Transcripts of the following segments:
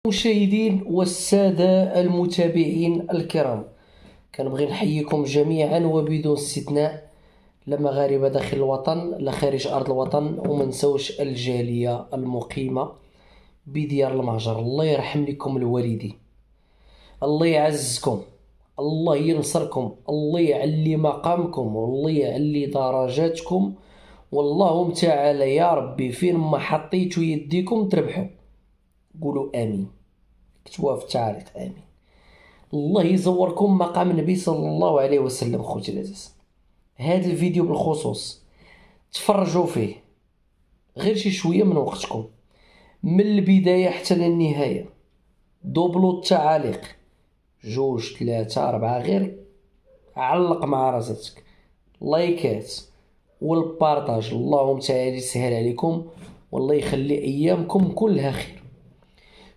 المشاهدين والسادة المتابعين الكرام، كنبغي نحييكم جميعا وبدون استثناء، لا مغاربة داخل الوطن لا خارج أرض الوطن، وما نساوش الجالية المقيمة بديار المهجر. الله يرحم لكم الوالدين، الله يعزكم، الله ينصركم، الله يعلي مقامكم، والله يعلي درجاتكم. واللهم تعالى يا ربي فين ما حطيتوا يديكم تربحوا. قولوا آمين، كتبوها في التعاليق آمين. الله يزوركم مقام النبي صلى الله عليه وسلم. خوتي العزيز، هذا الفيديو بالخصوص تفرجوا فيه غير شي شوية من وقتكم، من البداية حتى للنهاية. دوبلو التعاليق، 2 3 4، غير علق مع راسك، لايكات والبارطاج. اللهم تعالى يسهل عليكم والله يخلي ايامكم كلها خير.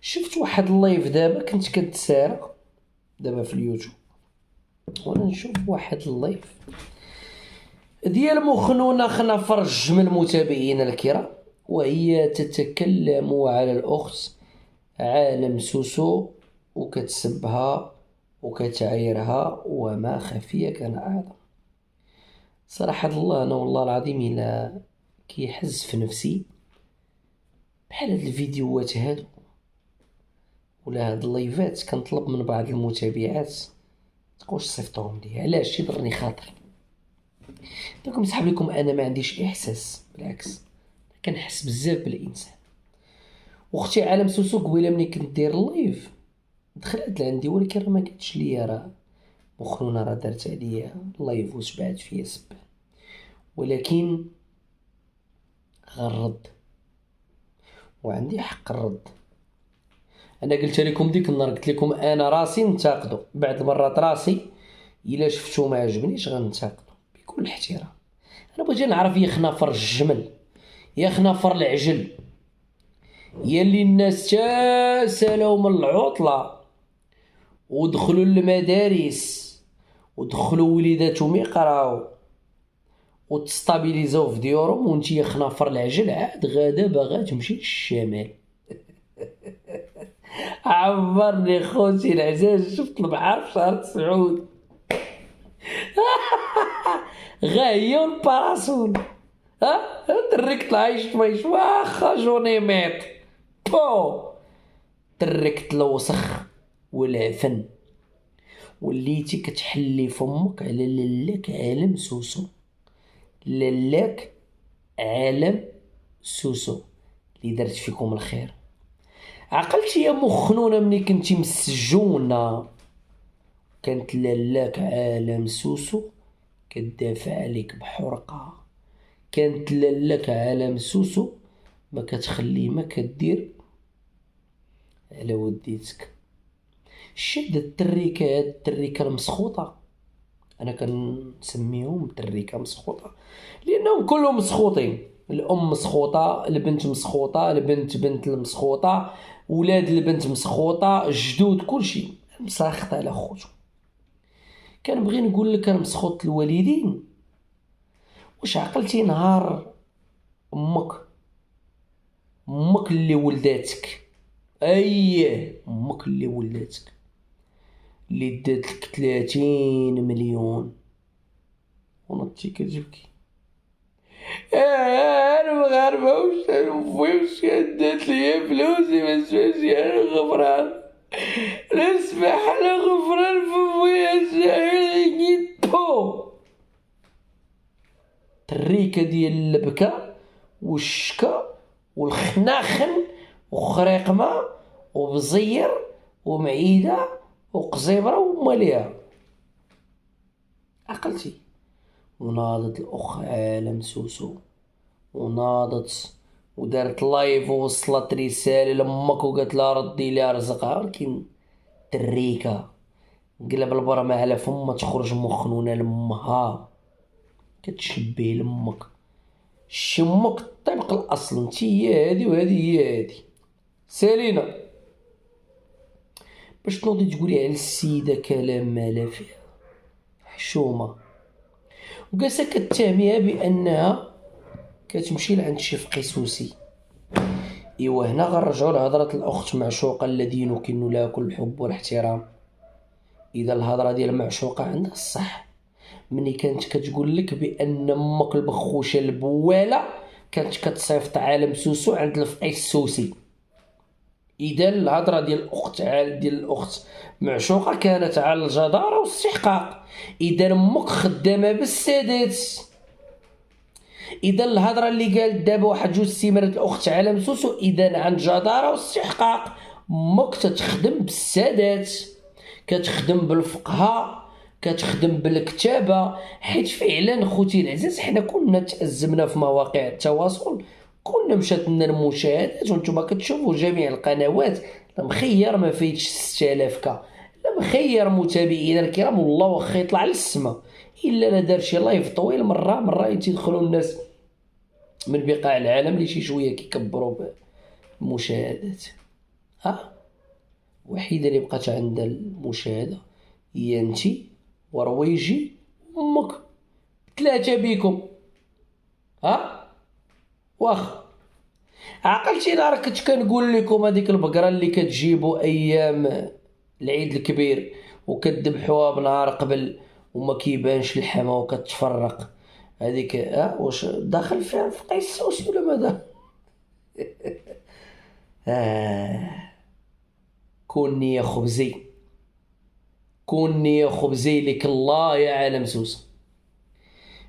شفت واحد اللايف دابا، كنت كنتسارع دابا في اليوتيوب وانا نشوف واحد اللايف ديال مخنونة خنفر جمل المتابعين الكرام، وهي تتكلم على الأخت عالم سوسو وكتسبها وكتعايرها، وما خفي كان أعظم. صراحة الله أنا والله العظيم إلا كيحز في نفسي بحال هاد الفيديوهات هادو ولا هاد اللايفات. كنطلب من بعض المتابعات تبقاوش تصيفطوهم لي، علاش؟ يضرني خاطري. دونك نسحب لكم انا ما عنديش احساس، بالعكس كنحس بزاف بالانسان. واختي عالم سوسو قبيله ملي كنت داير اللايف دخلت لعندي، ولكن راه ما قالتش ليا راه مخنونه راه دارت عليا اللايف وتبعت فيا سبان، ولكن غنرد وعندي حق الرد. انا قلت لكم ديك النهار، قلت لكم انا راسي ننتقدو بعض المرات، راسي الا شفتو ما عجبنيش غننتقدو بكل احترام. انا بغيت نعرف يا خنافر الجمل، يا خنافر العجل، يا اللي الناس سالاو من العطله ودخلوا للمدارس ودخلوا وليداتهم يقراو وتستابيليزاو في ديورهم، وانت يا خنافر العجل عاد غادا باغا تمشي للشمال. عبرني خوتي العزاز، شفت البحر في شهر 9 غا هي والباراسول. تركت العيش مايش واخا جوني ميت بو، تركت الوسخ والعفن، وليتي كتحلي فمك على لالاك عالم سوسو. لالاك عالم سوسو اللي درت فيكم الخير. عقلتي يا مخنونه ملي كنتي مسجونه كانت لالاك عالم سوسو كتدافع عليك بحرقه، كانت لالاك عالم سوسو ما كتخلي ما كدير على وديتك. شد التريكه، التريكه المسخوطه، انا كنسميهم تريكه مسخوطه لانهم كلهم مسخوطين. الام مسخوطه، البنت مسخوطه، البنت بنت المسخوطه، ولاد البنت مسخوطه، الجدود، كلشي مساخط على خوتو. كنبغي نقول لك انا مسخوط الوالدين. واش عقلتي نهار امك اللي ولداتك، اييه امك اللي ولداتك اللي داتلك 30 مليون ونطي كتبكي المغاربة وش دات ليا فلوسي ما تسواشي انا غفران، نسمح على غفران في فويا بو. التريكة ديال البكا والشكا والخناخن وخريقمة وبزير ومعيدة وقزيبرة وماليها. عقلتي وناضت الاخ عالم سوسو، وناضت ودارت لايف ووصلت رسالة لامك وقالت لها ردي لها رزقها، ولكن تريكة قلب البرمة على فمها تخرج مخنونة لامها كتشبه لامك. شمك طبق الاصل، انت هي هادي وهادي هي هادي. سالينا باش تنوضي تقولي على السيدة كلام ما لا فيه حشومة، وقاسا كتهميها بانها كتمشي لعند شي فقيسوسي ايوا هنا غنرجعو لهضرة الاخت معشوقة الذي نكن لها كل الحب والاحترام. اذا الهضرة ديال المعشوقة عندها الصح ملي كانت كتقول لك بان امك البخوشه البواله كانت كتصيفط عالم سوسو عند الفقيه السوسي. اذا الهضره ديال الاخت معشوقه كانت على الجداره والاستحقاق. اذا امك خدامه بالسادات. اذا الهضره اللي قالت دابا واحد جوج سيمانات الاخت عالم سوسو اذا عن جداره واستحقاق. امك تتخدم بالسادات، كتخدم بالفقهاء، كتخدم بالكتابه. حيت فعلا خوتي العزيز حنا كنا تأزمنا في مواقع التواصل، كنا مشات لنا المشاهدات وانتم كتشوفوا جميع القنوات. المخير ما فايتش 6000 كا، المخير متابعينا الكرام والله واخا يطلع للسما الا لا دار شي لايف طويل مره تيدخلوا الناس من بقاع العالم اللي شي شويه كيكبروا بالمشاهدات. وحيدة اللي بقات عندها المشاهدة هي انتي ورويجي وامك، 3 بيكم. واخا عقلتي نهار كنت كنقول لكم هذيك البقرة اللي كتجيبوا ايام العيد الكبير وكتذبحوها بنهار قبل وما كيبانش الحما وكتفرق هذيك، واش داخل فيها الفقيه السوسي ولا ماذا؟ كوني يا خبزي، كوني يا خبزي، لك الله يا عالم سوسو،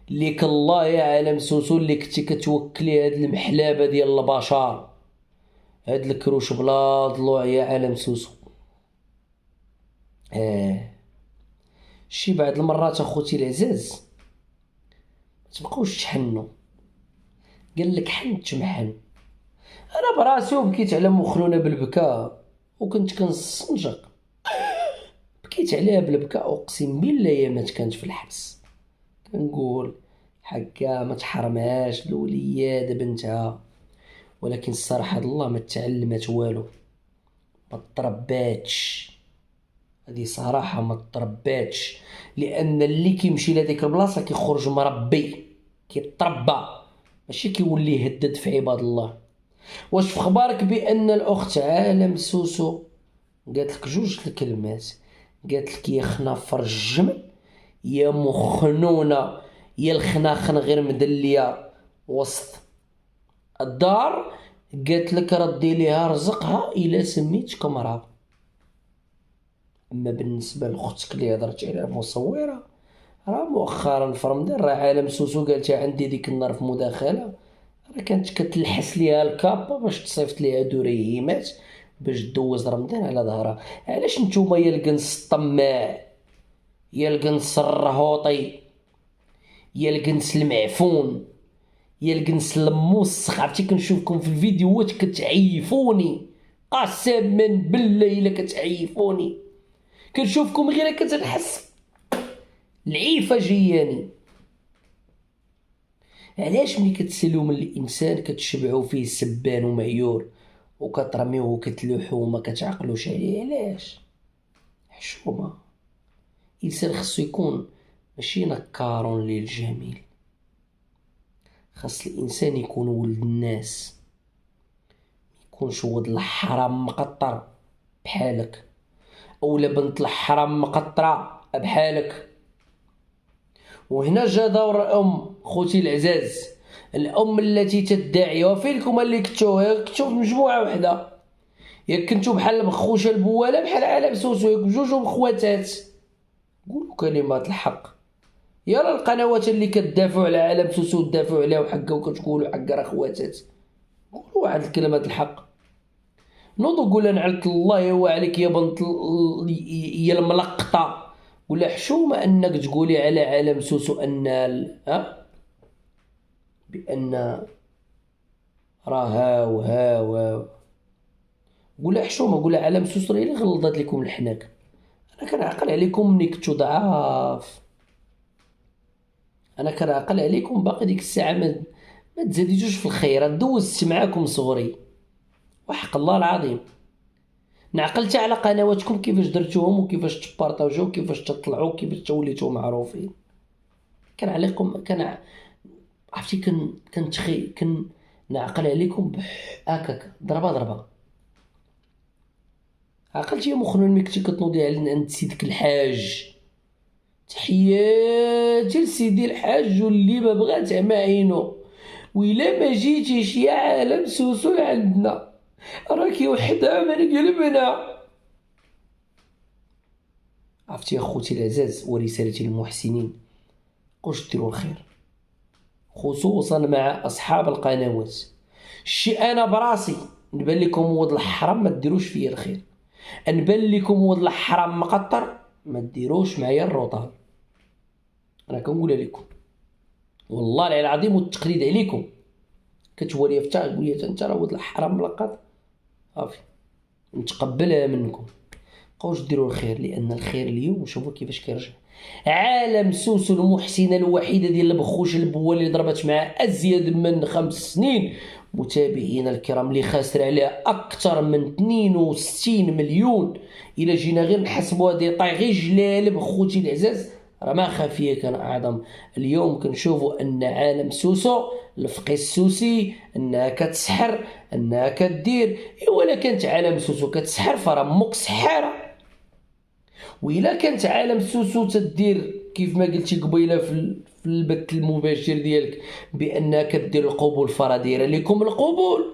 لك الله يا عالم سوسو اللي كنتي كتوكلي هاد المحلابه ديال البشر، هاد الكروش بلا ضلوع يا عالم سوسو. شي بعض المرات اخوتي العزاز متبقاوش تحنوا. قال لك حنت محن. انا براسي وبكيت على مخلونه بالبكاء وكنت كنستنشق، بكيت عليها بالبكاء اقسم بالله يا مات كانت في الحبس. كنقول حكا ما تحرمهاش الولياد بنتها، ولكن الصراحه الله ما تعلمت والو، ما ترباتش. هذه صراحه ما ترباتش، لان اللي كيمشي لهاديك البلاصه كيخرج مربي كيتربى، ماشي كيولي يهدد في عباد الله. واش في خبارك بان الاخت عالم سوسو قالت لك جوج الكلمات؟ قالت لك يا خنافر الجمل، يا مخنونه، يا الخناخن غير مدليه وسط الدار. قالت لك ردي ليها رزقها الا سميتك مرا. اما بالنسبه لاختك اللي هضرت عليها المصوره، راه مؤخرا في رمضان راه عالم سوسو قالتها عندي ديك النهار في مداخله، راه كانت كتلحس ليها الكابا باش تصيفط ليها دريهيمات باش دوز رمضان على ظهرها. علاش نتوما يا القنص الطماع، يا القنص الرهوطي، يا القنص المعفون، يا القنص الموسخ، عرفتي كنشوفكم في الفيديوهات كتعيفوني، قسما بالله الا كتعيفوني، كنشوفكم غير كتنحس العيفه جياني. علاش ملي كتسلو من الانسان كتشبعو فيه سبان ومعيور وكترميوه وكتلوحو وما كتعقلوش عليه؟ علاش؟ حشومه. الانسان خصو يكون ماشي نكار للجميل، خاص الانسان يكون ولد الناس، ميكونش ولد الحرام مقطر بحالك اولا بنت الحرام مقطره بحالك. وهنا جا دور الام خوتي العزاز، الام التي تدعي، وفينكم اللي كنتو في مجموعه وحده، ياك كنتو بحال البخوشه البواله بحال عالم سوسو، ياك بجوجهم خواتات. قولوا كلمات الحق يا القنوات اللي كتدافعوا على عالم سوسو تدافعوا عليها وحقا وكتقولوا حقا راه خواتات، قولوا واحد الكلمات الحق. نوضو قول نعلت الله يا عليك يا بنت يا الملقطه، ولا حشومه انك تقولي على عالم سوسو ان بان راه هاو قولها حشومه، قولها عالم سوسو اللي غلظت لكم الحناك. انا كنعقل عليكم ملي كنتو ضعاف، انا كنعقل عليكم باقي ديك الساعه ما تزاديتوش في الخير، دوزت معاكم صغري وحق الله العظيم. نعقلت على قنواتكم كيفاش درتوهم وكيفاش تبارطاجيو وكيفاش تطلعوا وكيفاش توليتو معروفين. كان عليكم عرفتي كنتخي نعقل عليكم هكاك ضربه. عقلتي يا مخنا ملي كنتي كتنوضي على عند سيدك الحاج؟ تحياتي لسيدي الحاج واللي ما بغا تعمى عينو. وإلا ما جيتيش يا عالم سوسو عندنا راكي وحدة من قلبنا. عرفتي يا خوتي العزاز، ورسالتي للمحسنين، بقاوش ديروا الخير خصوصا مع اصحاب القنوات. انا براسي نبان لكم ولد الحرام ما ديروش فيا الخير، نبان لكم ولد الحرام مقطر ما ديروش معايا الروطال. انا كنقولها لكم والله العلي العظيم والتقليد عليكم. كتوري فتاه تقول لي انت راه ولد الحرام ملقط، صافي نتقبلها منكم. بقاوش ديروا الخير، لان الخير اليوم شوفوا كيفاش كيرجع. عالم سوسو المحسنه الوحيده ديال البخوش البوه اللي ضربت معاه ازيد من 5 سنين. متابعينا الكرام اللي خاسر عليها اكثر من 62 مليون. الا جينا غير نحسبوها دي طاي غير جلال بخوتي العزاز راه ما خافيه كان اعظم. اليوم كنشوفوا ان عالم سوسو الفقي السوسي انها كتسحر انها كدير. ولا كانت عالم سوسو كتسحر فراه امك سحاره. وإلا كانت عالم سوسو تدير كيف ما قلتي قبيله في البث المباشر ديالك بانها كدير القبول فرا دايره لكم القبول.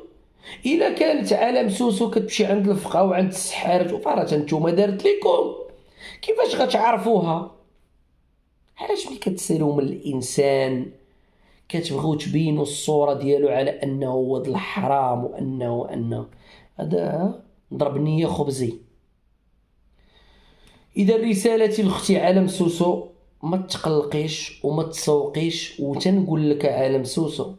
الا كانت عالم سوسو كتمشي عند الفقه وعند السحارة فرا نتوما دارت لكم، كيفاش غتعرفوها؟ علاش ملي كتسالوا من الانسان كتبغيو تبينوا الصوره ديالو على انه ولد الحرام وانه هذا ضرب نيه خبزي. اذا رسالتي لاختي عالم سوسو ما تقلقيش وما تسوقيش، وتنقول لك عالم سوسو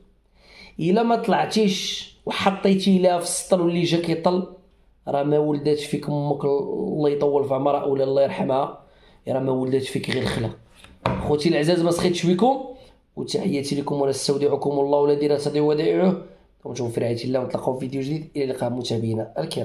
الا ما طلعتيش وحطيتي لها في السطل واللي جا كيطل راه ما ولداتش فيك امك الله يطول في عمرها ولا الله يرحمها، راه ما ولداتش فيك غير خلا. خوتي العزاز ما سخيتش بكم وتحياتي لكم ونستودعكم الله الذي لا تضيع ودائعه. ونشوفوا في رعاية الله ونتلاقاو في فيديو جديد. الى اللقاء متابعينا الكرام.